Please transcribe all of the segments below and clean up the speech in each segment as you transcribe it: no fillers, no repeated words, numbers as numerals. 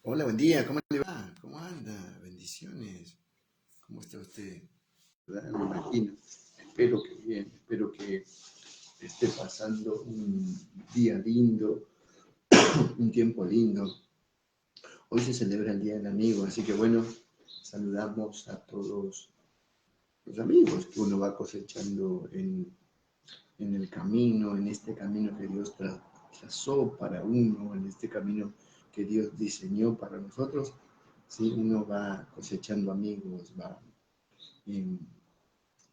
Hola, buen día, ¿cómo le va? ¿Cómo anda? Bendiciones. ¿Cómo está usted? ¿Verdad? Me imagino. Espero que bien, espero que esté pasando un día lindo, un tiempo lindo. Hoy se celebra el Día del Amigo, así que bueno, saludamos a todos los amigos que uno va cosechando en el camino, en este camino que Dios trazó para uno, en este camino que Dios diseñó para nosotros. Sí, uno va cosechando amigos, va eh,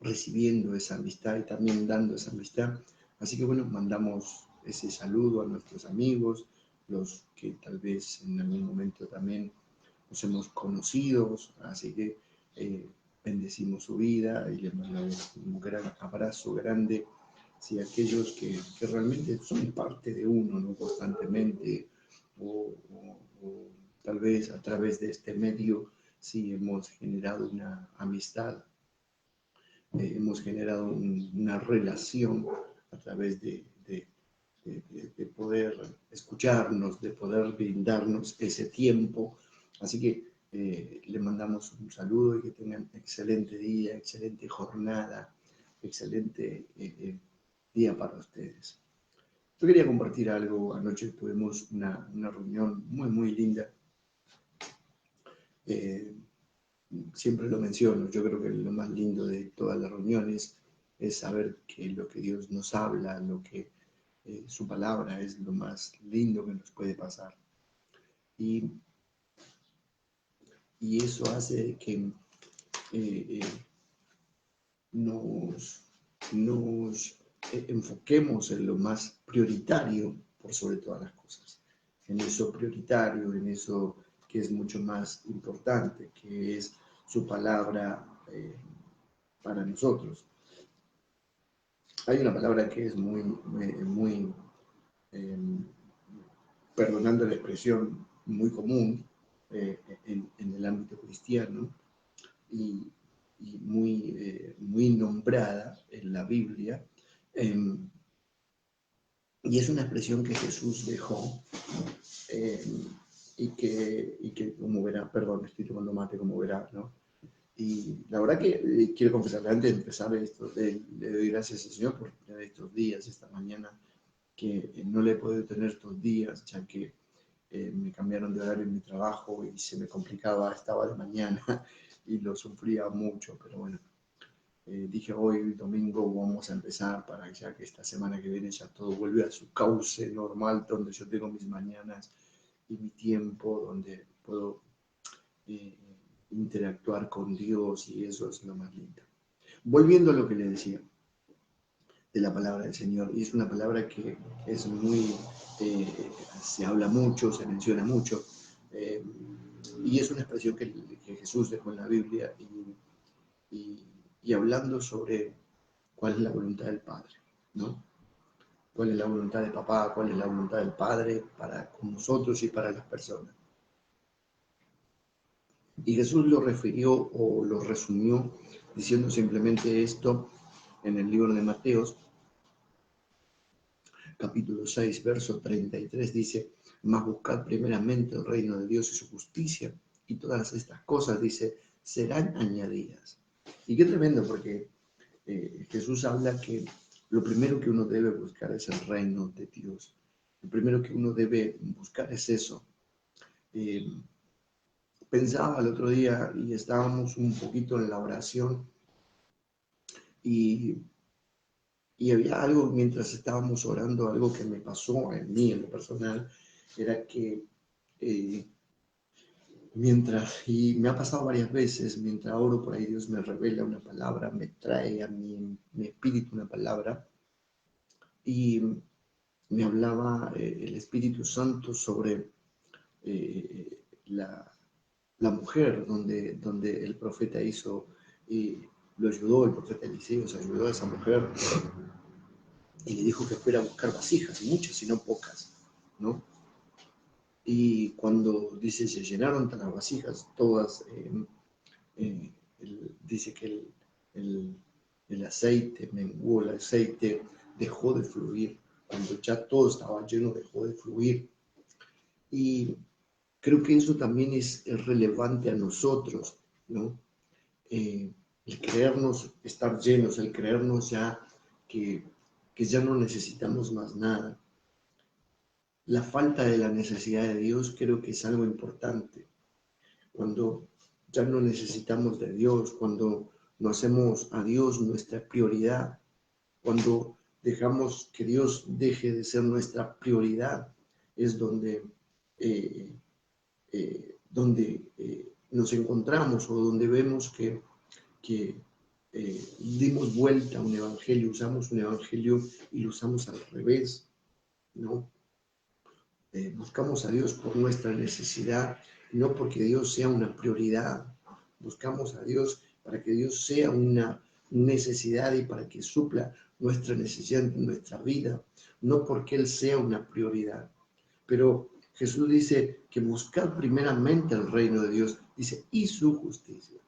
recibiendo esa amistad y también dando esa amistad. Así que bueno, mandamos ese saludo a nuestros amigos, los que tal vez en algún momento también nos hemos conocido, así que eh, bendecimos su vida y les mandamos un gran abrazo grande. Sí, aquellos que realmente son parte de uno, ¿no? Constantemente, o tal vez a través de este medio, sí hemos generado una amistad, hemos generado una relación a través de poder escucharnos, de poder brindarnos ese tiempo. Así que le mandamos un saludo y que tengan excelente día, excelente jornada, excelente día para ustedes. Yo quería compartir algo. Anoche tuvimos una reunión muy, muy linda. Eh, Siempre lo menciono, yo creo que lo más lindo de todas las reuniones es saber que lo que Dios nos habla, lo que su palabra es lo más lindo que nos puede pasar. Y, y eso hace que eh, nos enfoquemos en lo más prioritario por sobre todas las cosas, en eso prioritario, en eso que es mucho más importante, que es su palabra para nosotros. Hay una palabra que es muy eh, perdonando la expresión, muy común en el ámbito cristiano y, y muy nombrada en la Biblia. Eh, y es una expresión que Jesús dejó eh, y que, como verá, perdón, estoy tomando mate, como verá, ¿no? Y la verdad que quiero confesarle antes de empezar esto, le doy gracias al Señor por estos días, esta mañana, que no le he podido tener estos días, ya que me cambiaron de horario en mi trabajo y se me complicaba, estaba de mañana y lo sufría mucho, pero bueno, dije hoy, domingo, vamos a empezar para ya que esta semana que viene ya todo vuelve a su cauce normal, donde yo tengo mis mañanas y mi tiempo, donde puedo eh, interactuar con Dios y eso es lo más lindo. Volviendo a lo que le decía de la palabra del Señor, y es una palabra que es muy, eh, se habla mucho, se menciona mucho, eh, y es una expresión que Jesús dejó en la Biblia y, y hablando sobre cuál es la voluntad del Padre, ¿no? Cuál es la voluntad de papá, cuál es la voluntad del Padre para con nosotros y para las personas. Y Jesús lo refirió o lo resumió diciendo simplemente esto en el libro de Mateos, capítulo 6, verso 33, dice, mas buscad primeramente el reino de Dios y su justicia, y todas estas cosas, dice, serán añadidas. Y qué tremendo, porque Jesús habla que lo primero que uno debe buscar es el reino de Dios. Lo primero que uno debe buscar es eso. Eh, Pensaba el otro día y estábamos un poquito en la oración y, y había algo mientras estábamos orando, algo que me pasó en mí, en lo personal, era que eh, y me ha pasado varias veces, mientras oro por ahí Dios me revela una palabra, me trae a mi espíritu una palabra y me hablaba el Espíritu Santo sobre la mujer donde el profeta hizo, lo ayudó, el profeta Eliseo se ayudó a esa mujer y le dijo que fuera a buscar vasijas, muchas y no pocas, ¿no? Y cuando dice se llenaron las vasijas, todas, dice que el, el aceite menguó, el aceite dejó de fluir, cuando ya todo estaba lleno dejó de fluir. Y creo que eso también es relevante a nosotros, ¿no? El creernos estar llenos, el creernos ya que, que ya no necesitamos más nada. La falta de la necesidad de Dios creo que es algo importante. Cuando ya no necesitamos de Dios, cuando no hacemos a Dios nuestra prioridad, cuando dejamos que Dios deje de ser nuestra prioridad, es donde nos encontramos o donde vemos que dimos vuelta a un evangelio, usamos un evangelio y lo usamos al revés, ¿no? Buscamos a Dios por nuestra necesidad, no porque Dios sea una prioridad. Buscamos a Dios para que Dios sea una necesidad y para que supla nuestra necesidad en nuestra vida, no porque Él sea una prioridad. Pero Jesús dice que buscar primeramente el reino de Dios, dice, y su justicia.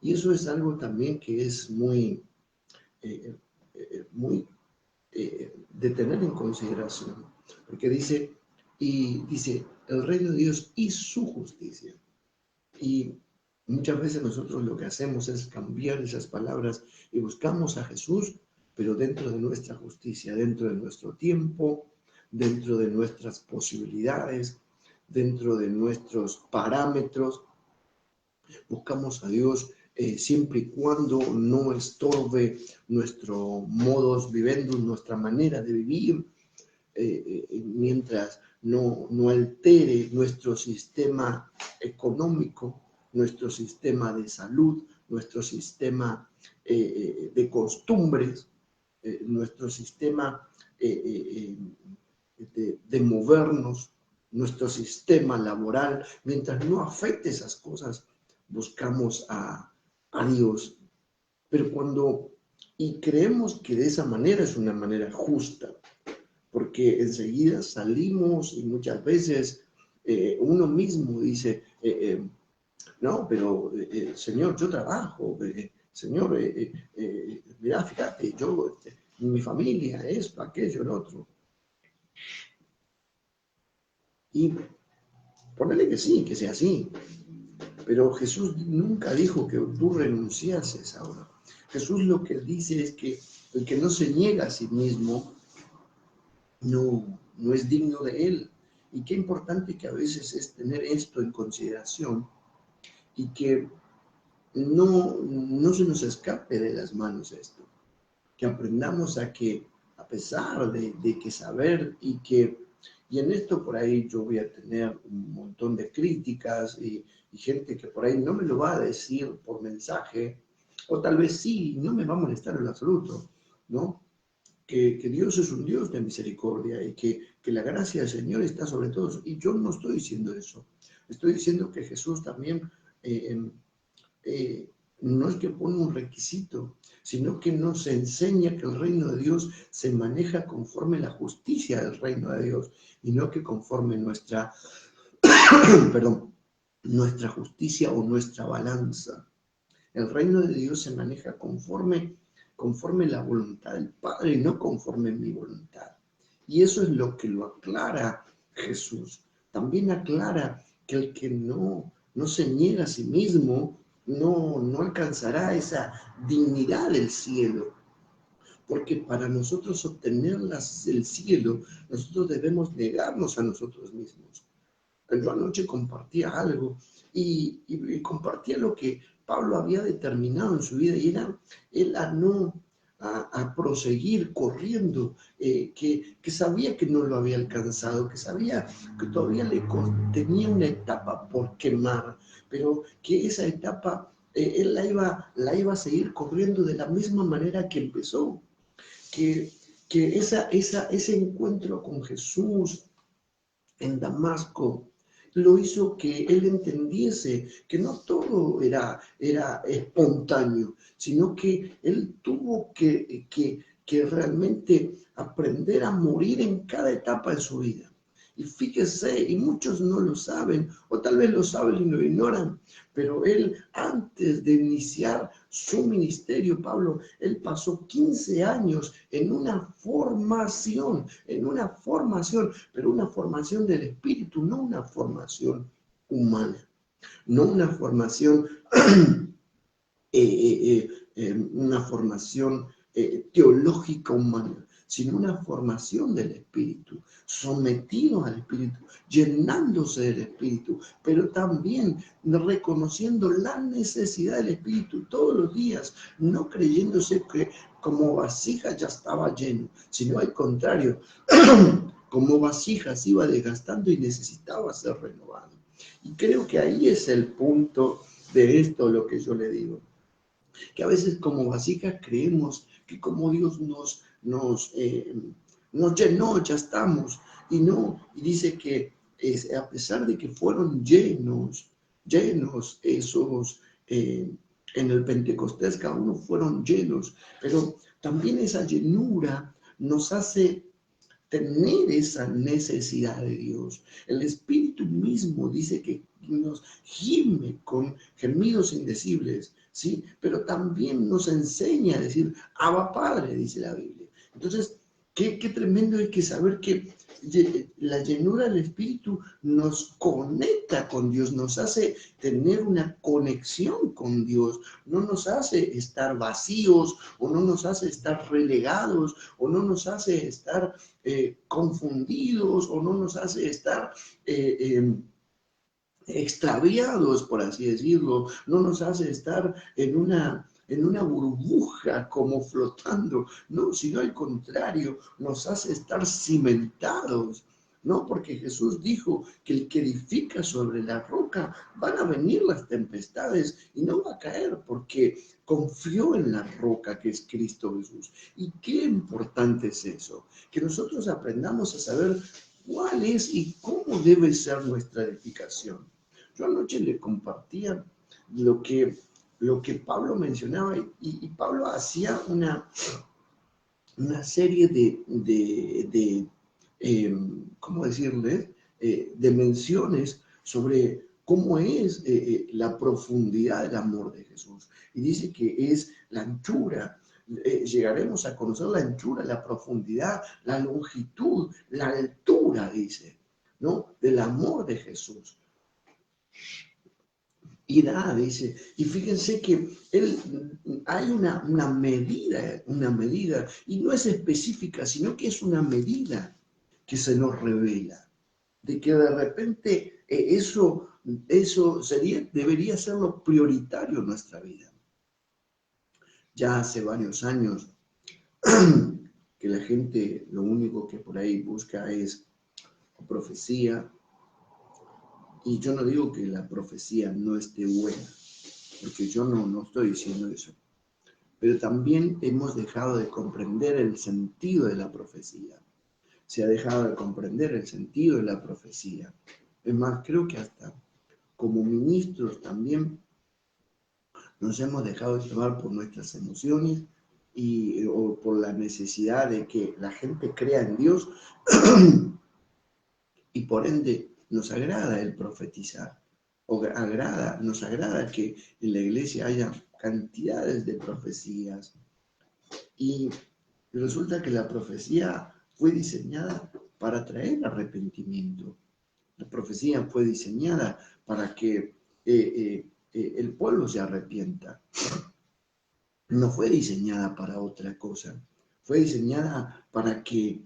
Y eso es algo también que es muy de tener en consideración, porque dice el reino de Dios y su justicia. Y muchas veces nosotros lo que hacemos es cambiar esas palabras y buscamos a Jesús, pero dentro de nuestra justicia, dentro de nuestro tiempo, dentro de nuestras posibilidades, dentro de nuestros parámetros. Buscamos a Dios siempre y cuando no estorbe nuestro modus vivendi, nuestra manera de vivir, mientras no altere nuestro sistema económico, nuestro sistema de salud, nuestro sistema de costumbres, nuestro sistema de movernos, nuestro sistema laboral, mientras no afecte esas cosas, buscamos a Dios. Pero y creemos que de esa manera es una manera justa, porque enseguida salimos y muchas veces uno mismo dice, no, pero Señor, yo trabajo, Señor, mira, fíjate, yo, mi familia, esto, aquello, el otro. Y ponele que sí, que sea así. Pero Jesús nunca dijo que tú renunciases ahora. Jesús lo que dice es que el que no se niega a sí mismo no es digno de él. Y qué importante que a veces es tener esto en consideración y que no se nos escape de las manos esto. Que aprendamos a pesar de que saber y en esto por ahí yo voy a tener un montón de críticas y gente que por ahí no me lo va a decir por mensaje, o tal vez sí, no me va a molestar en absoluto, ¿no? Que Dios es un Dios de misericordia y que la gracia del Señor está sobre todos. Y yo no estoy diciendo eso. Estoy diciendo que Jesús también no es que pone un requisito, sino que nos enseña que el reino de Dios se maneja conforme la justicia del reino de Dios y no que conforme nuestra, perdón, nuestra justicia o nuestra balanza. El reino de Dios se maneja conforme la voluntad del Padre y no conforme mi voluntad. Y eso es lo que lo aclara Jesús. También aclara que el que no se niega a sí mismo no alcanzará esa dignidad del cielo. Porque para nosotros obtener el cielo, nosotros debemos negarnos a nosotros mismos. Yo anoche compartía algo y compartía lo que Pablo había determinado en su vida y era él a proseguir corriendo, que sabía que no lo había alcanzado, que sabía que todavía tenía una etapa por quemar, pero que esa etapa él la iba a seguir corriendo de la misma manera que empezó, que ese encuentro con Jesús en Damasco lo hizo que él entendiese que no todo era espontáneo, sino que él tuvo que realmente aprender a morir en cada etapa de su vida. Y fíjese, y muchos no lo saben, o tal vez lo saben y lo ignoran, pero él antes de iniciar su ministerio, Pablo, él pasó 15 años en una formación, pero una formación del espíritu, no una formación humana, no una formación teológica humana, sino una formación del Espíritu, sometido al Espíritu, llenándose del Espíritu, pero también reconociendo la necesidad del Espíritu todos los días, no creyéndose que como vasija ya estaba lleno, sino al contrario, como vasija se iba desgastando y necesitaba ser renovado. Y creo que ahí es el punto de esto, lo que yo le digo. Que a veces como vasijas creemos que como Dios nos llenó, ya estamos. Y no, y dice que a pesar de que fueron llenos esos, en el Pentecostés, cada uno fueron llenos, pero también esa llenura nos hace tener esa necesidad de Dios. El Espíritu mismo dice que nos gime con gemidos indecibles, ¿sí? Pero también nos enseña a decir, Abba Padre, dice la Biblia. Entonces, qué tremendo hay que saber que la llenura del Espíritu nos conecta con Dios, nos hace tener una conexión con Dios, no nos hace estar vacíos o no nos hace estar relegados o no nos hace estar confundidos o no nos hace estar extraviados, por así decirlo, no nos hace estar en una burbuja como flotando, no, sino al contrario, nos hace estar cimentados, ¿no? Porque Jesús dijo que el que edifica sobre la roca van a venir las tempestades y no va a caer porque confió en la roca que es Cristo Jesús. Y qué importante es eso, que nosotros aprendamos a saber cuál es y cómo debe ser nuestra edificación. Yo anoche le compartía lo que Pablo mencionaba y Pablo hacía una serie ¿cómo decirles? De menciones sobre cómo es la profundidad del amor de Jesús. Y dice que es la anchura, llegaremos a conocer la anchura, la profundidad, la longitud, la altura, dice, ¿no? Del amor de Jesús. Y da, dice, y fíjense que hay una medida, y no es específica, sino que es una medida que se nos revela, de que de repente eso debería ser lo prioritario en nuestra vida. Ya hace varios años que la gente lo único que por ahí busca es profecía, y yo no digo que la profecía no esté buena, porque yo no estoy diciendo eso. Pero también hemos dejado de comprender el sentido de la profecía. Se ha dejado de comprender el sentido de la profecía. Es más, creo que hasta como ministros también nos hemos dejado de llevar por nuestras emociones o por la necesidad de que la gente crea en Dios y por ende nos agrada el profetizar. Nos agrada que en la iglesia haya cantidades de profecías. Y resulta que la profecía fue diseñada para traer arrepentimiento. La profecía fue diseñada para que el pueblo se arrepienta. No fue diseñada para otra cosa. Fue diseñada para que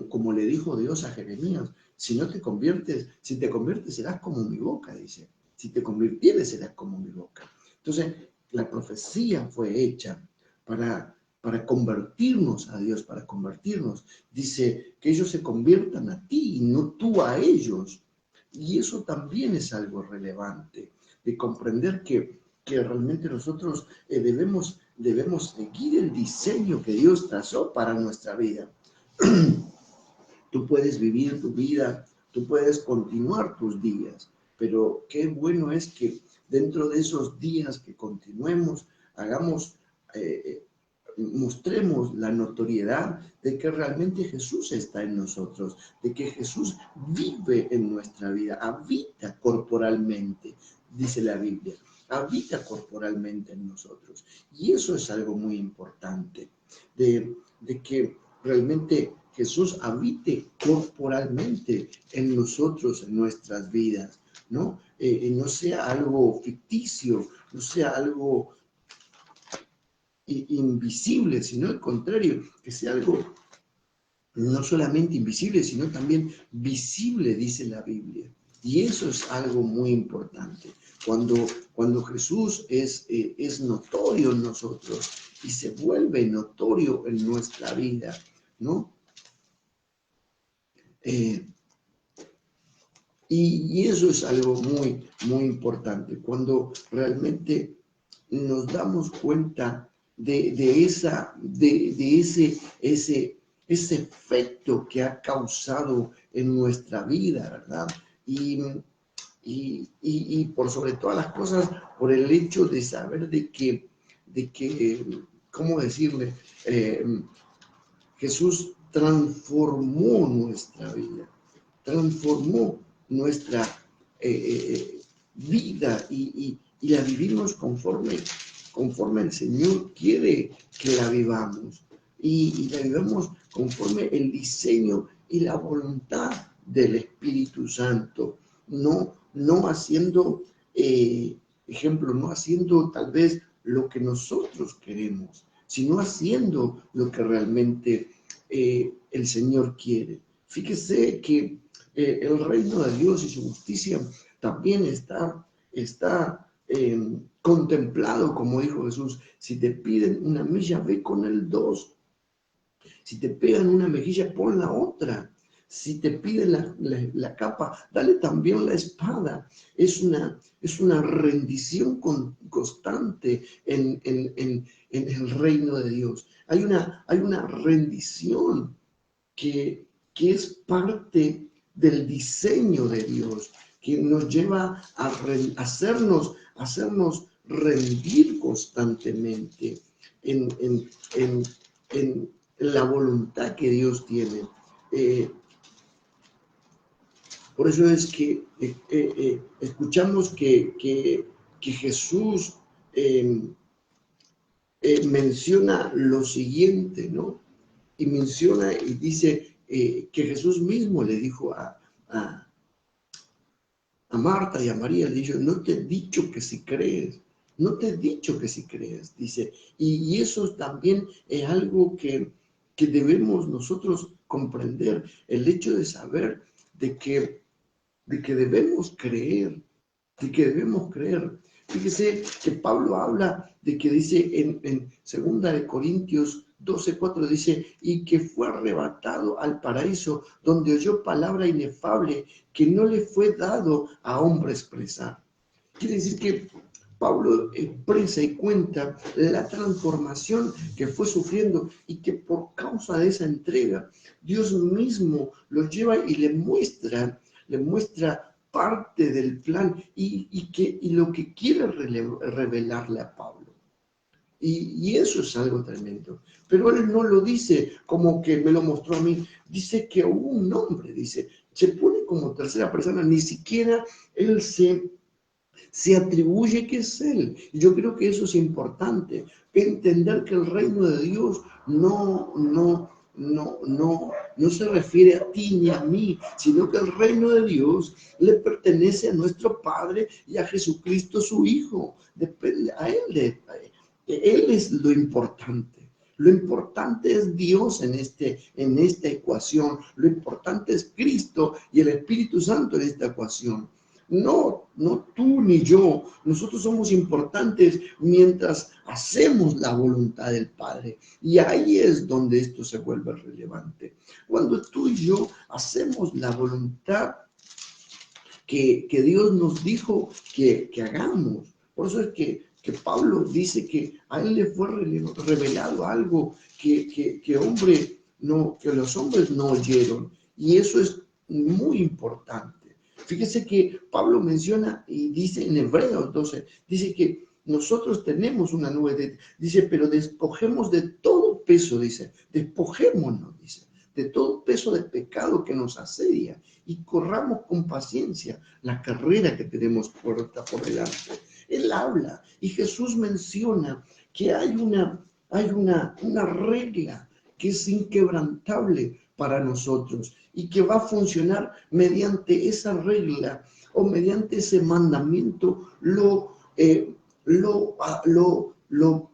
como le dijo Dios a Jeremías, si te conviertes serás como mi boca, dice. Si te convirtieres serás como mi boca. Entonces, la profecía fue hecha para convertirnos a Dios, para convertirnos. Dice que ellos se conviertan a ti y no tú a ellos. Y eso también es algo relevante, de comprender que realmente nosotros debemos seguir el diseño que Dios trazó para nuestra vida. Tú puedes vivir tu vida, tú puedes continuar tus días, pero qué bueno es que dentro de esos días que continuemos, mostremos la notoriedad de que realmente Jesús está en nosotros, de que Jesús vive en nuestra vida, habita corporalmente, dice la Biblia, habita corporalmente en nosotros. Y eso es algo muy importante, de que realmente Jesús habite corporalmente en nosotros, en nuestras vidas, ¿no? No sea algo ficticio, no sea algo invisible, sino al contrario, que sea algo no solamente invisible, sino también visible, dice la Biblia. Y eso es algo muy importante. Cuando Jesús es notorio en nosotros y se vuelve notorio en nuestra vida, ¿no? Y eso es algo muy, muy importante. Cuando realmente nos damos cuenta de ese efecto que ha causado en nuestra vida, ¿verdad? Y por sobre todas las cosas, por el hecho de saber de que ¿cómo decirle? Jesús transformó nuestra vida, transformó nuestra vida y la vivimos conforme el Señor quiere que la vivamos. Y la vivamos conforme el diseño y la voluntad del Espíritu Santo. No haciendo, no haciendo tal vez lo que nosotros queremos, sino haciendo lo que realmente el Señor quiere. Fíjese que el reino de Dios y su justicia también está contemplado, como dijo Jesús. Si te piden una milla, ve con el dos. Si te pegan una mejilla, pon la otra. Si te piden la capa, dale también la espada. Es una rendición constante en el reino de Dios. Hay una rendición que es parte del diseño de Dios, que nos lleva a hacernos rendir constantemente en la voluntad que Dios tiene. Por eso es que escuchamos que Jesús menciona lo siguiente, ¿no? Y menciona y dice que Jesús mismo le dijo a Marta y a María, le dijo, no te he dicho que si crees, no te he dicho que si crees, dice. Y eso también es algo que debemos nosotros comprender, el hecho de saber de que debemos creer, de que debemos creer. Fíjese que Pablo habla de que dice en 2 Corintios 12:4 dice, y que fue arrebatado al paraíso, donde oyó palabra inefable que no le fue dado a hombre expresar. Quiere decir que Pablo expresa y cuenta la transformación que fue sufriendo y que por causa de esa entrega, Dios mismo lo lleva y le muestra parte del plan y lo que quiere revelarle a Pablo. Y eso es algo tremendo. Pero él no lo dice como que me lo mostró a mí. Dice que hubo un nombre, dice, se pone como tercera persona, ni siquiera él se atribuye que es él. Yo creo que eso es importante, entender que el reino de Dios no se refiere a ti ni a mí, sino que el reino de Dios le pertenece a nuestro Padre y a Jesucristo su Hijo. A Él es lo importante. Lo importante es Dios en esta ecuación. Lo importante es Cristo y el Espíritu Santo en esta ecuación. No tú ni yo. Nosotros somos importantes mientras hacemos la voluntad del Padre. Y ahí es donde esto se vuelve relevante. Cuando tú y yo hacemos la voluntad que Dios nos dijo que hagamos. Por eso es que Pablo dice que a él le fue revelado algo que los hombres no oyeron. Y eso es muy importante. Fíjese que Pablo menciona y dice en Hebreos 12, dice que nosotros tenemos una nube, dice, pero despojemos de todo peso, dice, despojémonos, dice, de todo peso de pecado que nos asedia y corramos con paciencia la carrera que tenemos por delante. Él habla y Jesús menciona que hay una regla que es inquebrantable para nosotros y que va a funcionar mediante esa regla o mediante ese mandamiento lo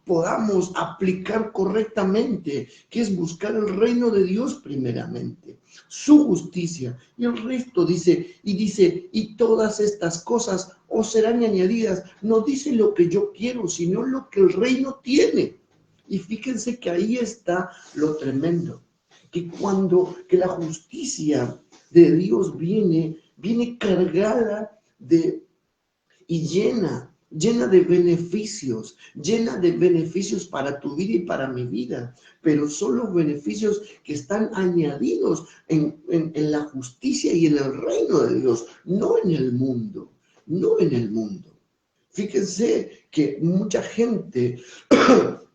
podamos aplicar correctamente, que es buscar el reino de Dios primeramente, su justicia, y el resto dice, y todas estas cosas os serán añadidas. No dice lo que yo quiero, sino lo que el reino tiene. Y fíjense que ahí está lo tremendo, que la justicia de Dios viene cargada y llena de beneficios para tu vida y para mi vida, pero son los beneficios que están añadidos en la justicia y en el reino de Dios, no en el mundo, no en el mundo. Fíjense que mucha gente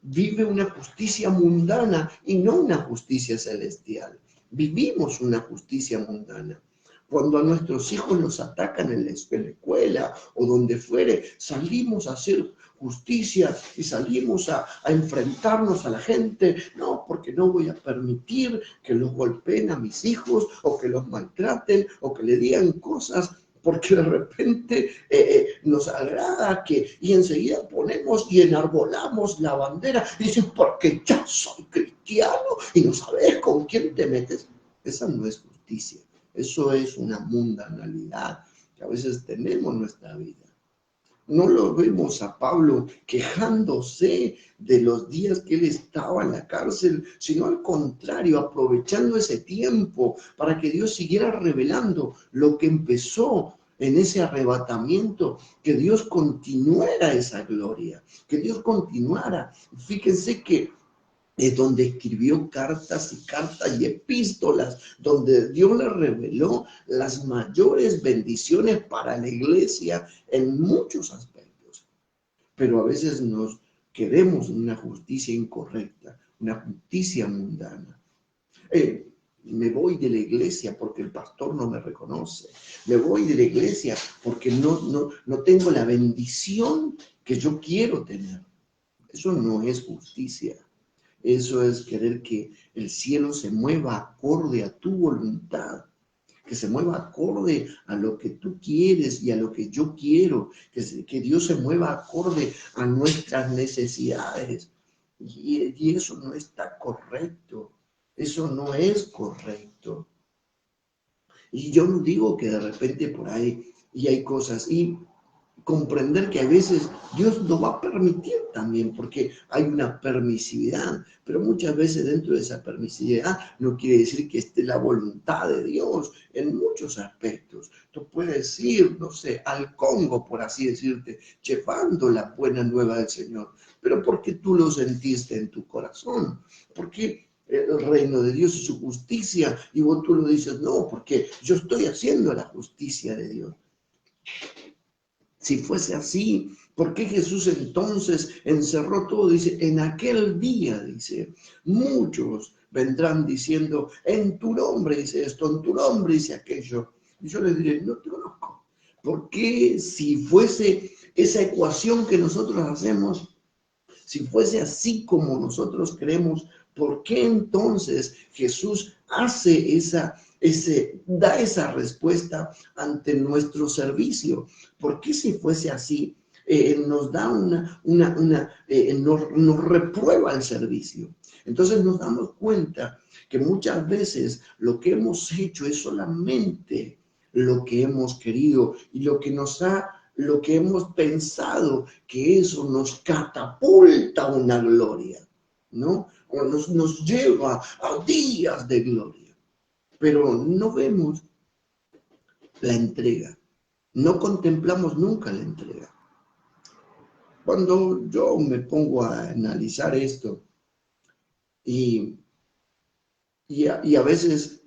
vive una justicia mundana y no una justicia celestial. Vivimos una justicia mundana. Cuando a nuestros hijos los atacan en la escuela o donde fuere, salimos a hacer justicia y salimos a enfrentarnos a la gente. No, porque no voy a permitir que los golpeen a mis hijos o que los maltraten o que le digan cosas, porque de repente nos agrada y enseguida ponemos y enarbolamos la bandera y dicen, porque yo soy cristiano y no sabes con quién te metes. Esa no es justicia. Eso es una mundanalidad que a veces tenemos en nuestra vida. No lo vemos a Pablo quejándose de los días que él estaba en la cárcel, sino al contrario, aprovechando ese tiempo para que Dios siguiera revelando lo que empezó en ese arrebatamiento, que Dios continuara esa gloria, que Dios continuara. Fíjense que es donde escribió cartas y epístolas, donde Dios le reveló las mayores bendiciones para la iglesia en muchos aspectos. Pero a veces nos queremos una justicia incorrecta, una justicia mundana. Me voy de la iglesia porque el pastor no me reconoce. Me voy de la iglesia porque no tengo la bendición que yo quiero tener. Eso no es justicia. Eso es querer que el cielo se mueva acorde a tu voluntad, que se mueva acorde a lo que tú quieres y a lo que yo quiero, que Dios se mueva acorde a nuestras necesidades. Y eso no está correcto, eso no es correcto. Y yo no digo que de repente por ahí y hay cosas, y comprender que a veces Dios lo va a permitir también, porque hay una permisividad, pero muchas veces dentro de esa permisividad no quiere decir que esté la voluntad de Dios en muchos aspectos. Tú puedes ir, no sé, al Congo, por así decirte, llevando la buena nueva del Señor, pero porque tú lo sentiste en tu corazón, porque el reino de Dios y su justicia, y vos tú lo dices, no, porque yo estoy haciendo la justicia de Dios. Si fuese así, ¿por qué Jesús entonces encerró todo? Dice, en aquel día, dice, muchos vendrán diciendo, en tu nombre dice esto, en tu nombre dice aquello. Y yo les diré, no te conozco. ¿Por qué si fuese esa ecuación que nosotros hacemos, si fuese así como nosotros creemos, ¿por qué entonces Jesús hace da esa respuesta ante nuestro servicio? ¿Por qué si fuese así nos da nos reprueba el servicio? Entonces nos damos cuenta que muchas veces lo que hemos hecho es solamente lo que hemos querido y lo que hemos pensado que eso nos catapulta a una gloria, ¿no? O nos lleva a días de gloria. Pero no vemos la entrega. No contemplamos nunca la entrega. Cuando yo me pongo a analizar esto y a veces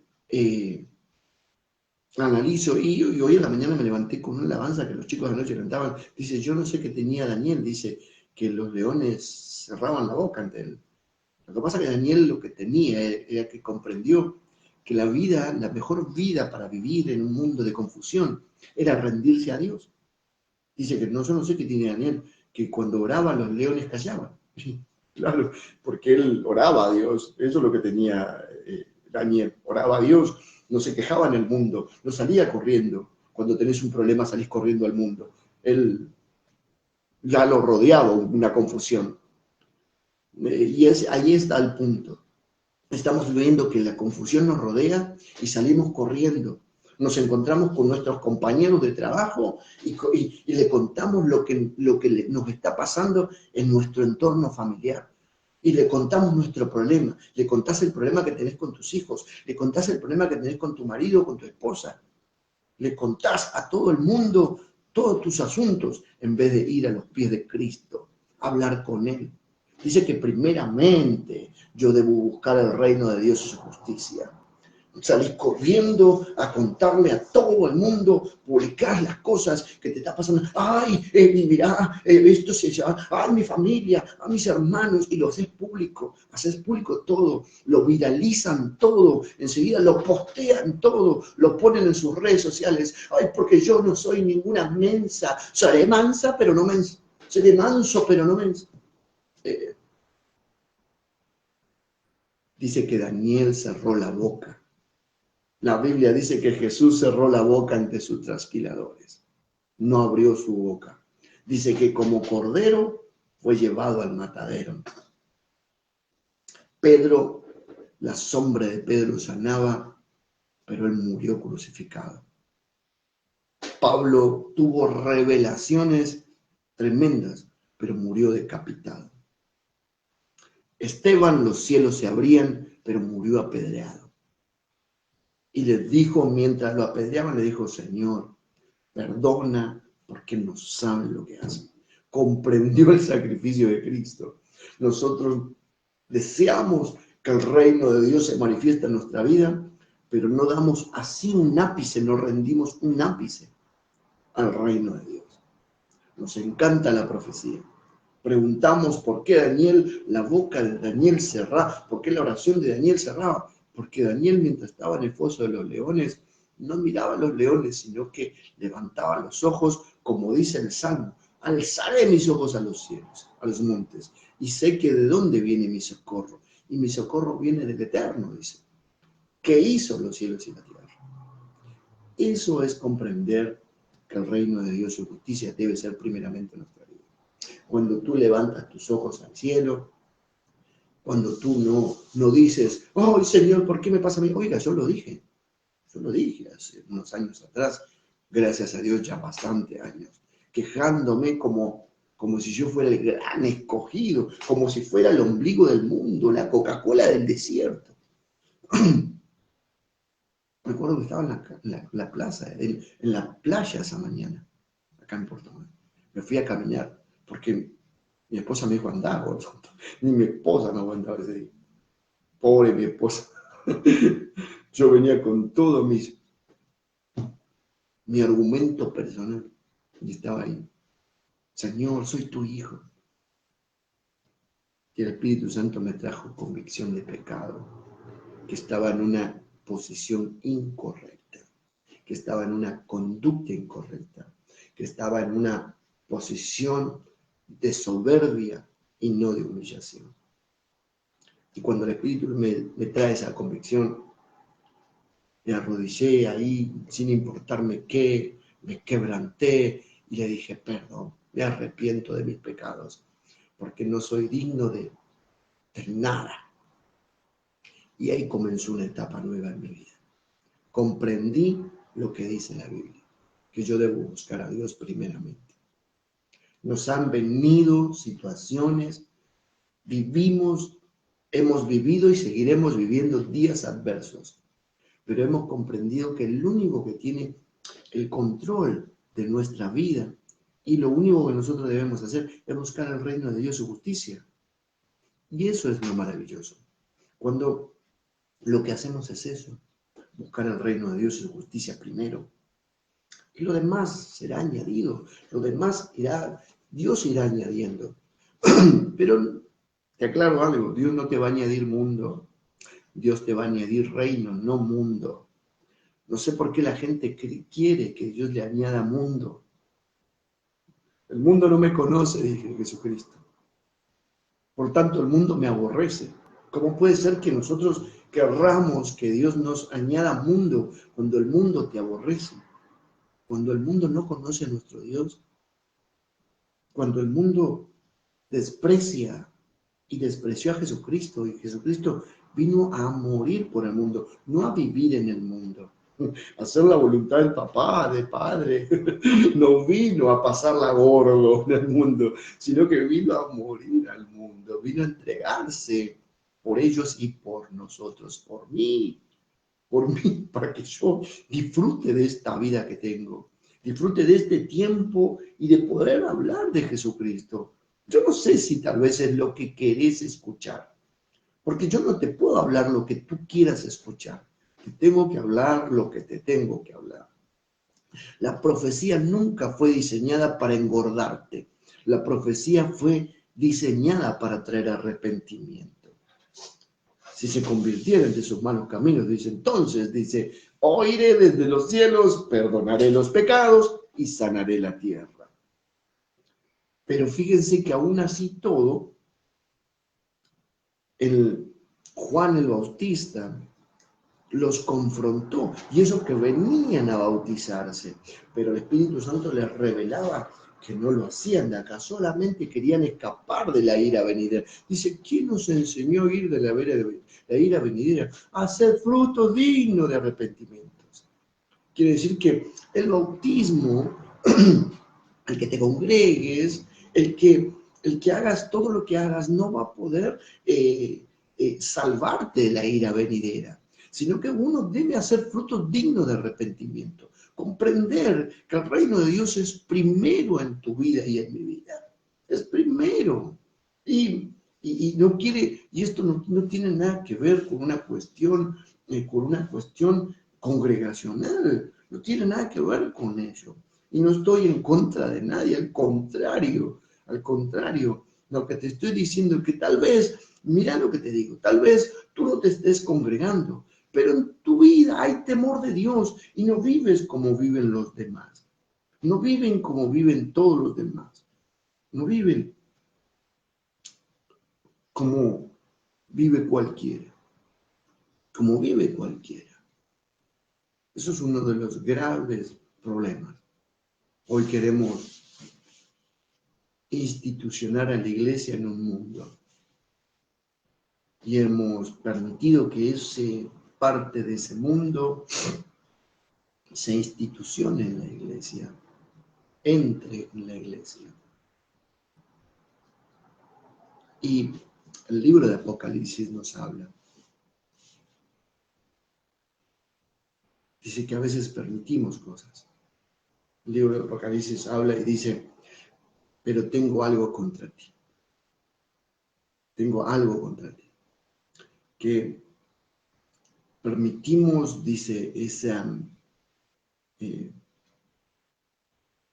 analizo, y hoy en la mañana me levanté con una alabanza que los chicos de anoche cantaban, dice, yo no sé qué tenía Daniel, dice que los leones cerraban la boca ante él. Lo que pasa es que Daniel lo que tenía era que comprendió que la mejor vida para vivir en un mundo de confusión era rendirse a Dios. Dice que yo no sé qué tiene Daniel, que cuando oraba los leones callaban. Claro, porque él oraba a Dios, eso es lo que tenía Daniel oraba a Dios, no se quejaba en el mundo, no salía corriendo. Cuando tenés un problema salís corriendo al mundo. Él ya lo rodeaba una confusión. Ahí está el punto. Estamos viendo que la confusión nos rodea y salimos corriendo. Nos encontramos con nuestros compañeros de trabajo y le contamos lo que nos está pasando en nuestro entorno familiar. Y le contamos nuestro problema. Le contás el problema que tenés con tus hijos. Le contás el problema que tenés con tu marido o con tu esposa. Le contás a todo el mundo todos tus asuntos en vez de ir a los pies de Cristo, hablar con Él. Dice que primeramente yo debo buscar el reino de Dios y su justicia. Salís corriendo a contarle a todo el mundo, publicar las cosas que te está pasando. Ay, mirá, esto se llama, ay, mi familia, a mis hermanos, y lo haces público todo, lo viralizan todo, enseguida lo postean todo, lo ponen en sus redes sociales. Ay, porque yo no soy ninguna mensa, seré mansa, pero no mensa, seré manso, pero no mensa. Dice que Daniel cerró la boca. La Biblia dice que Jesús cerró la boca ante sus trasquiladores. No abrió su boca. Dice que como cordero fue llevado al matadero. Pedro, la sombra de Pedro sanaba, pero él murió crucificado. Pablo tuvo revelaciones tremendas, pero murió decapitado. Esteban, los cielos se abrían, pero murió apedreado. Y les dijo, mientras lo apedreaban, le dijo, Señor, perdona porque no saben lo que hacen. Comprendió el sacrificio de Cristo. Nosotros deseamos que el reino de Dios se manifieste en nuestra vida, pero no damos así un ápice, no rendimos un ápice al reino de Dios. Nos encanta la profecía. Preguntamos por qué la boca de Daniel cerraba, por qué la oración de Daniel cerraba. Porque Daniel, mientras estaba en el foso de los leones, no miraba a los leones, sino que levantaba los ojos, como dice el Salmo, alzaré mis ojos a los cielos, a los montes, y sé que de dónde viene mi socorro. Y mi socorro viene del Eterno, dice, que hizo los cielos y la tierra. Eso es comprender que el reino de Dios y su justicia debe ser primeramente nuestra vida. Cuando tú levantas tus ojos al cielo, cuando tú no dices, ¡ay, Señor, ¿por qué me pasa a mí? Oiga, yo lo dije hace unos años atrás, gracias a Dios ya bastante años, quejándome como si yo fuera el gran escogido, como si fuera el ombligo del mundo, la Coca-Cola del desierto. Recuerdo que estaba en la plaza, en la playa esa mañana, acá en Puerto Montt. Me fui a caminar, porque mi esposa me dijo, andá, ni mi esposa no aguantaba ese día. Pobre mi esposa. Yo venía con todo mi argumento personal y estaba ahí. Señor, soy tu hijo. Y el Espíritu Santo me trajo convicción de pecado, que estaba en una posición incorrecta, que estaba en una conducta incorrecta, que estaba en una posición de soberbia y no de humillación. Y cuando el Espíritu me trae esa convicción, me arrodillé ahí sin importarme qué, me quebranté y le dije, perdón, me arrepiento de mis pecados, porque no soy digno de nada. Y ahí comenzó una etapa nueva en mi vida. Comprendí lo que dice la Biblia, que yo debo buscar a Dios primeramente. Nos han venido situaciones, hemos vivido y seguiremos viviendo días adversos, pero hemos comprendido que el único que tiene el control de nuestra vida y lo único que nosotros debemos hacer es buscar el reino de Dios y su justicia. Y eso es lo maravilloso. Cuando lo que hacemos es eso, buscar el reino de Dios y su justicia primero. Y lo demás será añadido, lo demás Dios irá añadiendo. Pero te aclaro algo, Dios no te va a añadir mundo, Dios te va a añadir reino, no mundo. No sé por qué la gente quiere que Dios le añada mundo. El mundo no me conoce, dije Jesucristo. Por tanto, el mundo me aborrece. ¿Cómo puede ser que nosotros querramos que Dios nos añada mundo cuando el mundo te aborrece, cuando el mundo no conoce a nuestro Dios, cuando el mundo desprecia y despreció a Jesucristo, y Jesucristo vino a morir por el mundo, no a vivir en el mundo, a hacer la voluntad del papá, del padre. No vino a pasarla gordo en el mundo, sino que vino a morir al mundo, vino a entregarse por ellos y por nosotros, por mí, para que yo disfrute de esta vida que tengo, disfrute de este tiempo y de poder hablar de Jesucristo. Yo no sé si tal vez es lo que querés escuchar, porque yo no te puedo hablar lo que tú quieras escuchar. Te tengo que hablar lo que te tengo que hablar. La profecía nunca fue diseñada para engordarte. La profecía fue diseñada para traer arrepentimiento. Si se convirtieran de sus malos caminos, dice entonces, dice, oiré desde los cielos, perdonaré los pecados y sanaré la tierra. Pero fíjense que aún así todo, Juan el Bautista los confrontó, y esos que venían a bautizarse, pero el Espíritu Santo les revelaba que no lo hacían de acá, solamente querían escapar de la ira venidera. Dice, ¿quién nos enseñó a ir de la ira venidera? A hacer frutos dignos de arrepentimientos. Quiere decir que el bautismo, el que te congregues, el que hagas todo lo que hagas, no va a poder salvarte de la ira venidera, sino que uno debe hacer frutos dignos de arrepentimiento, comprender que el reino de Dios es primero en tu vida y en mi vida, es primero, y no quiere, y esto no tiene nada que ver con una cuestión congregacional, no tiene nada que ver con ello, y no estoy en contra de nadie, al contrario, lo que te estoy diciendo es que tal vez, mira lo que te digo, tal vez tú no te estés congregando, pero en tu vida hay temor de Dios y no vives como viven los demás. No viven como viven todos los demás. No viven como vive cualquiera. Como vive cualquiera. Eso es uno de los graves problemas. Hoy queremos institucionar a la iglesia en un mundo. Y hemos permitido que parte de ese mundo se institucione en la iglesia, entre en la iglesia. Y el libro de Apocalipsis nos habla. Dice que a veces permitimos cosas. El libro de Apocalipsis habla y dice, pero tengo algo contra ti. Tengo algo contra ti. Que permitimos, dice,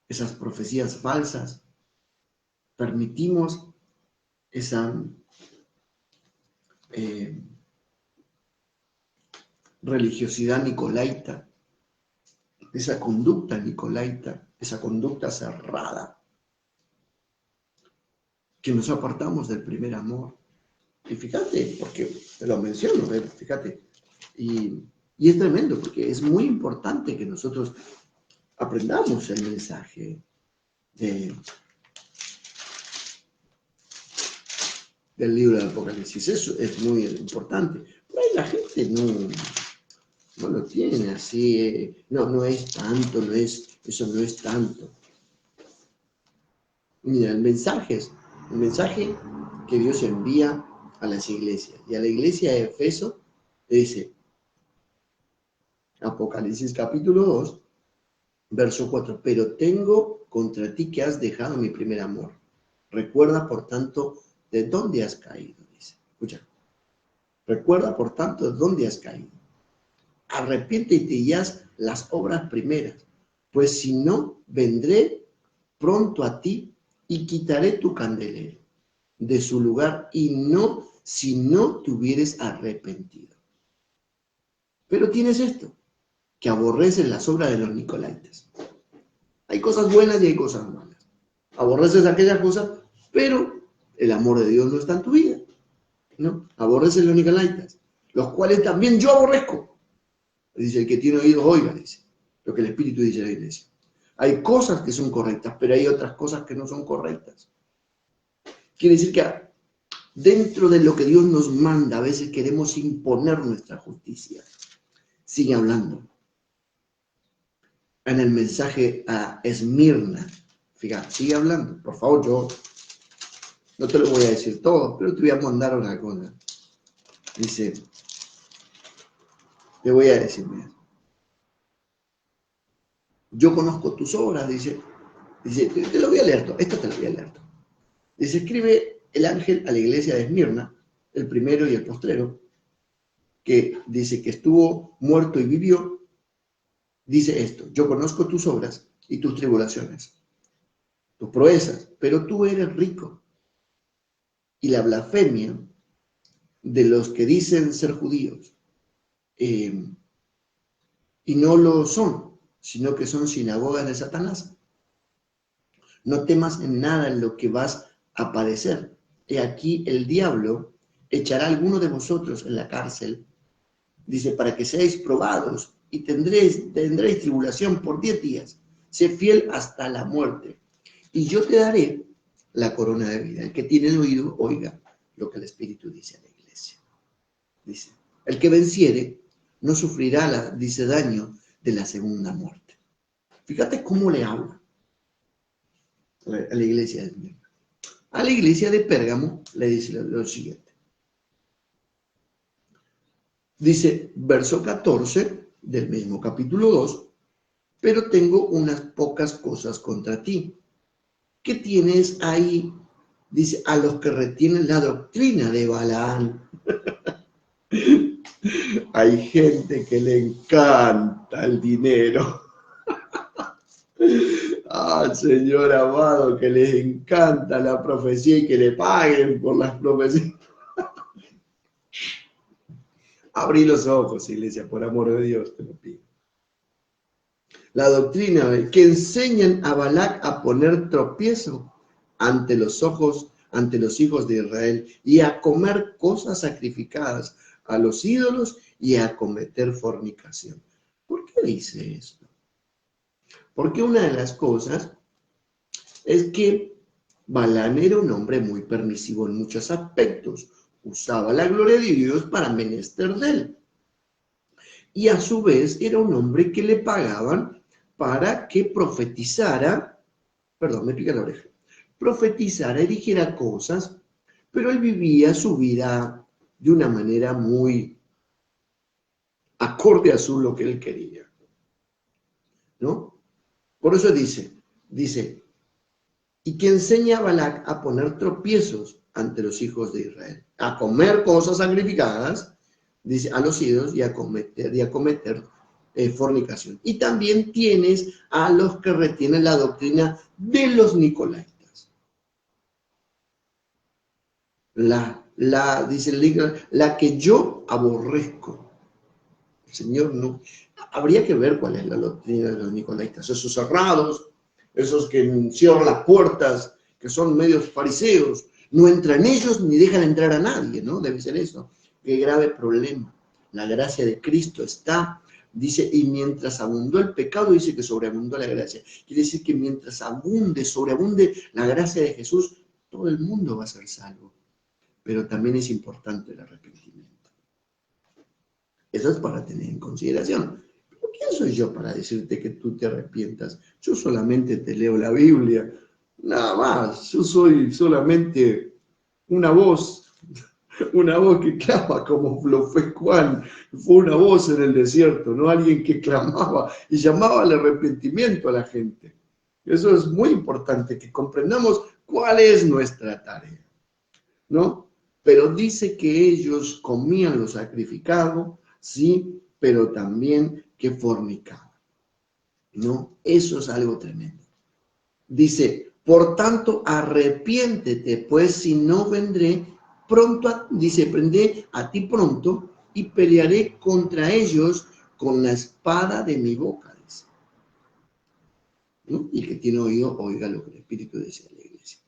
esas profecías falsas. Permitimos esa religiosidad nicolaita, esa conducta nicolaita, esa conducta cerrada, que nos apartamos del primer amor. Y fíjate, porque te lo menciono, fíjate, y es tremendo, porque es muy importante que nosotros aprendamos el mensaje del libro del Apocalipsis. Eso es muy importante. Pero ahí la gente no lo tiene así, no es tanto, eso no es tanto. Mira, el mensaje que Dios envía a las iglesias. Y a la iglesia de Efeso dice, Apocalipsis capítulo 2, verso 4, pero tengo contra ti que has dejado mi primer amor. Recuerda, por tanto, de dónde has caído, dice. Escucha. Recuerda, por tanto, de dónde has caído. Arrepiéntete y haz las obras primeras, pues si no, vendré pronto a ti y quitaré tu candelero de su lugar si no te hubieres arrepentido. Pero tienes esto, que aborreces las obras de los nicolaitas. Hay cosas buenas y hay cosas malas. Aborreces aquellas cosas, pero el amor de Dios no está en tu vida, ¿no? Aborreces los nicolaitas. los cuales también yo aborrezco. Dice, el que tiene oídos, oiga, dice, lo que el Espíritu dice a la iglesia. Hay cosas que son correctas, pero hay otras cosas que no son correctas. Quiere decir que dentro de lo que Dios nos manda, a veces queremos imponer nuestra justicia. Sigue hablando. En el mensaje a Esmirna, fíjate, sigue hablando. Por favor, yo no te lo voy a decir todo, pero te voy a mandar una cosa. Dice, te voy a decir, mira, yo conozco tus obras, dice, te lo voy a leer todo, esto te lo voy a leer todo. Dice, escribe el ángel a la iglesia de Esmirna, el primero y el postrero, que dice que estuvo muerto y vivió, dice esto, yo conozco tus obras y tus tribulaciones, tus proezas, pero tú eres rico. Y la blasfemia de los que dicen ser judíos, y no lo son, sino que son sinagogas de Satanás. No temas en nada en lo que vas a padecer. He aquí el diablo echará a alguno de vosotros en la cárcel, dice, para que seáis probados y tendréis tribulación por 10 días. Sé fiel hasta la muerte. Y yo te daré la corona de vida. El que tiene el oído, oiga lo que el Espíritu dice a la iglesia. Dice, el que venciere no sufrirá, dice, daño de la segunda muerte. Fíjate cómo le habla a la iglesia de Esmirna. A la iglesia de Pérgamo le dice lo siguiente. Dice, verso 14 del mismo capítulo 2, pero tengo unas pocas cosas contra ti. ¿Qué tienes ahí? Dice, a los que retienen la doctrina de Balaán. Hay gente que le encanta el dinero. Al Señor amado, que les encanta la profecía y que le paguen por las profecías. Abrí los ojos, iglesia, por amor de Dios, te lo pido. La doctrina que enseñan a Balac a poner tropiezo ante los hijos de Israel y a comer cosas sacrificadas a los ídolos y a cometer fornicación. ¿Por qué dice esto? Porque una de las cosas es que Balaam era un hombre muy permisivo en muchos aspectos. Usaba la gloria de Dios para menester de él. Y a su vez era un hombre que le pagaban para que profetizara, perdón, me pica la oreja, profetizara y dijera cosas, pero él vivía su vida de una manera muy acorde a lo que él quería, ¿no? Por eso dice, y que enseña a Balac a poner tropiezos ante los hijos de Israel, a comer cosas sacrificadas, dice, a los ídolos y a cometer fornicación. Y también tienes a los que retienen la doctrina de los nicolaitas. Dice la que yo aborrezco. El Señor no. Habría que ver cuál es la doctrina de los nicolaitas, esos cerrados, esos que cierran las puertas, que son medios fariseos, no entran ellos ni dejan entrar a nadie, ¿no? Debe ser eso. Qué grave problema. La gracia de Cristo está, dice, y mientras abundó el pecado, dice que sobreabundó la gracia. Quiere decir que mientras sobreabunde la gracia de Jesús, todo el mundo va a ser salvo. Pero también es importante el arrepentimiento. Eso es para tener en consideración. ¿Pero quién soy yo para decirte que tú te arrepientas? Yo solamente te leo la Biblia, nada más. Yo soy solamente una voz que clama como lo fue Juan. Fue una voz en el desierto, no alguien que clamaba y llamaba al arrepentimiento a la gente. Eso es muy importante, que comprendamos cuál es nuestra tarea, ¿no? Pero dice que ellos comían lo sacrificado, sí, pero también que fornicaban, ¿no? Eso es algo tremendo. Dice, por tanto, arrepiéntete, pues si no vendré pronto, vendré a ti pronto y pelearé contra ellos con la espada de mi boca, dice. ¿No? Y el que tiene oído, oiga lo que el Espíritu dice a la iglesia.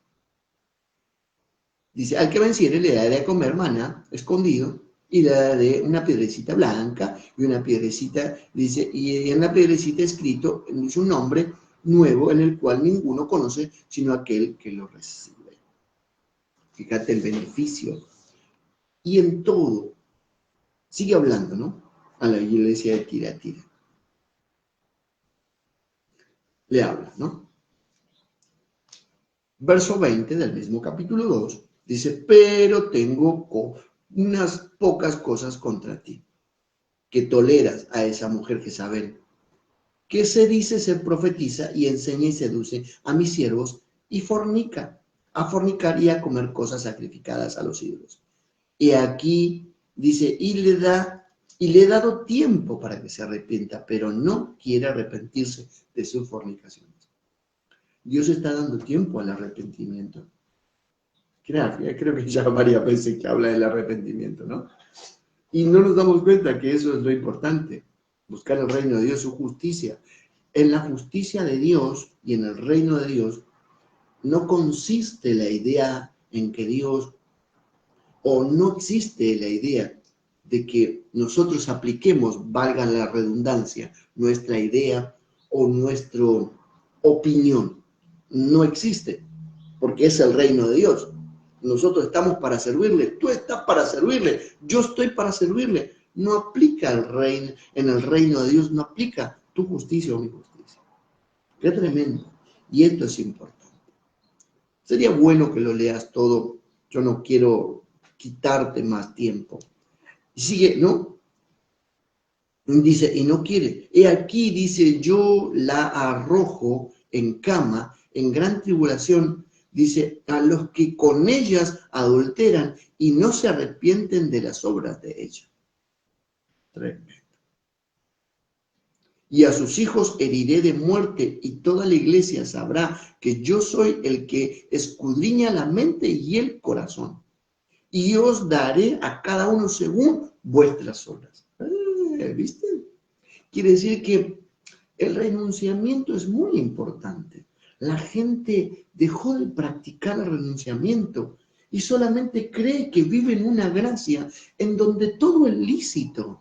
Dice, al que venciere le daré a comer maná escondido y la de una piedrecita blanca y una piedrecita, dice, y en la piedrecita escrito, dice un nombre nuevo en el cual ninguno conoce sino aquel que lo recibe. Fíjate el beneficio. Y en todo, sigue hablando, ¿no? A la iglesia de Tiatira. Le habla, ¿no? Verso 20 del mismo capítulo 2 dice, pero tengo unas pocas cosas contra ti, que toleras a esa mujer Jezabel, que se dice ser profetiza y enseña y seduce a mis siervos y fornica, a fornicar y a comer cosas sacrificadas a los ídolos. Y aquí dice, y le he dado tiempo para que se arrepienta, pero no quiere arrepentirse de sus fornicaciones. Dios está dando tiempo al arrepentimiento. Creo que ya varias veces que habla del arrepentimiento, ¿no? Y no nos damos cuenta que eso es lo importante, buscar el reino de Dios, su justicia. En la justicia de Dios y en el reino de Dios no consiste la idea en que Dios, o no existe la idea de que nosotros apliquemos, valga la redundancia, nuestra idea o nuestra opinión. No existe, porque es el reino de Dios. Nosotros estamos para servirle, tú estás para servirle, yo estoy para servirle. No aplica el reino, en el reino de Dios no aplica tu justicia o mi justicia. Qué tremendo. Y esto es importante. Sería bueno que lo leas todo. Yo no quiero quitarte más tiempo. Y sigue, ¿no? Dice, y no quiere. He aquí, dice, yo la arrojo en cama, en gran tribulación, dice, a los que con ellas adulteran y no se arrepienten de las obras de ella. Tremendo. Y a sus hijos heriré de muerte, y toda la iglesia sabrá que yo soy el que escudriña la mente y el corazón. Y os daré a cada uno según vuestras obras. ¿Viste? Quiere decir que el renunciamiento es muy importante. La gente dejó de practicar el renunciamiento y solamente cree que vive en una gracia en donde todo es lícito.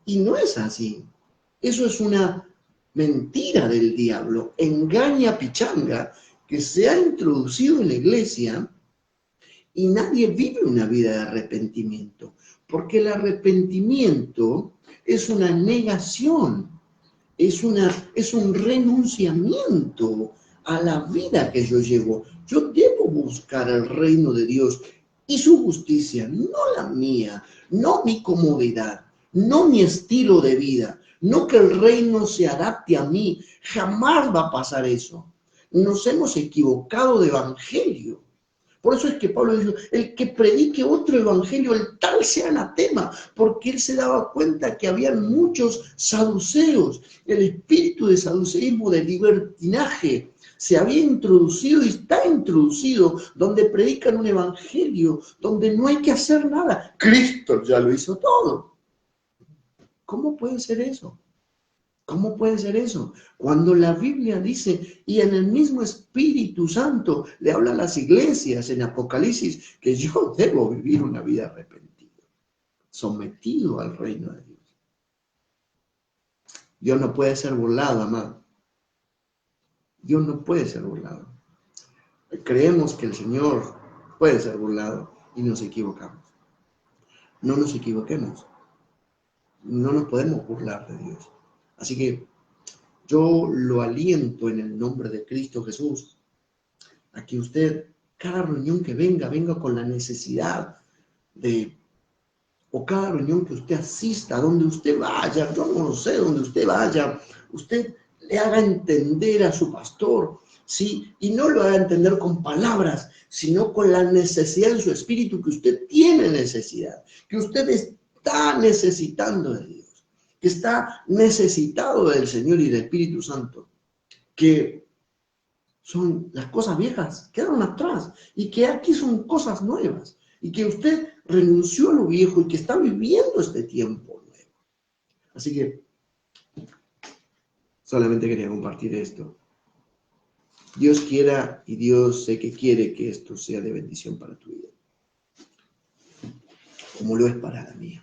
Y no es así. Eso es una mentira del diablo, engaña pichanga que se ha introducido en la iglesia y nadie vive una vida de arrepentimiento, porque el arrepentimiento es una negación, es un renunciamiento a la vida que yo llevo. Yo debo buscar el reino de Dios y su justicia, no la mía, no mi comodidad, no mi estilo de vida, no que el reino se adapte a mí. Jamás va a pasar eso. Nos hemos equivocado de evangelio. Por eso es que Pablo dijo, el que predique otro evangelio, el tal sea anatema, porque él se daba cuenta que había muchos saduceos. El espíritu de saduceísmo, de libertinaje, se había introducido y está introducido, donde predican un evangelio, donde no hay que hacer nada. Cristo ya lo hizo todo. ¿Cómo puede ser eso? ¿Cómo puede ser eso? Cuando la Biblia dice, y en el mismo Espíritu Santo le habla a las iglesias en Apocalipsis, que yo debo vivir una vida arrepentida, sometido al reino de Dios. Dios no puede ser burlado, amado. Dios no puede ser burlado. Creemos que el Señor puede ser burlado y nos equivocamos. No nos equivoquemos. No nos podemos burlar de Dios. Así que yo lo aliento en el nombre de Cristo Jesús a que usted, cada reunión que venga con la necesidad o cada reunión que usted asista, donde usted vaya, yo no sé, donde usted vaya, usted le haga entender a su pastor, ¿sí? Y no lo haga entender con palabras, sino con la necesidad en su espíritu, que usted tiene necesidad, que usted está necesitando de Dios, que está necesitado del Señor y del Espíritu Santo, que son las cosas viejas, quedaron atrás, y que aquí son cosas nuevas, y que usted renunció a lo viejo y que está viviendo este tiempo nuevo. Así que solamente quería compartir esto. Dios quiera y Dios sé que quiere que esto sea de bendición para tu vida. como lo es para la mía.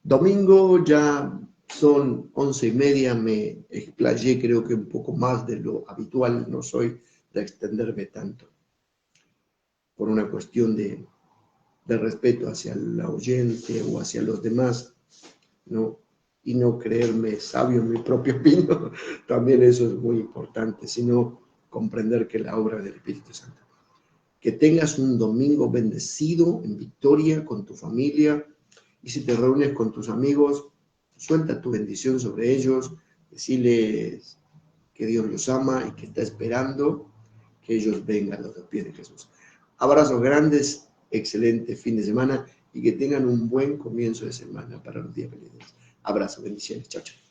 Domingo ya son 11:30, me explayé creo que un poco más de lo habitual, no soy de extenderme tanto, por una cuestión de respeto hacia el oyente o hacia los demás, ¿no? Y no creerme sabio en mi propio opinión, también eso es muy importante, sino comprender que la obra del Espíritu Santo. Que tengas un domingo bendecido, en victoria, con tu familia, y si te reúnes con tus amigos, suelta tu bendición sobre ellos, decirles que Dios los ama y que está esperando que ellos vengan a los pies de Jesús. Abrazos grandes, excelente fin de semana y que tengan un buen comienzo de semana para los días venideros. Abrazos, bendiciones, chao, chao.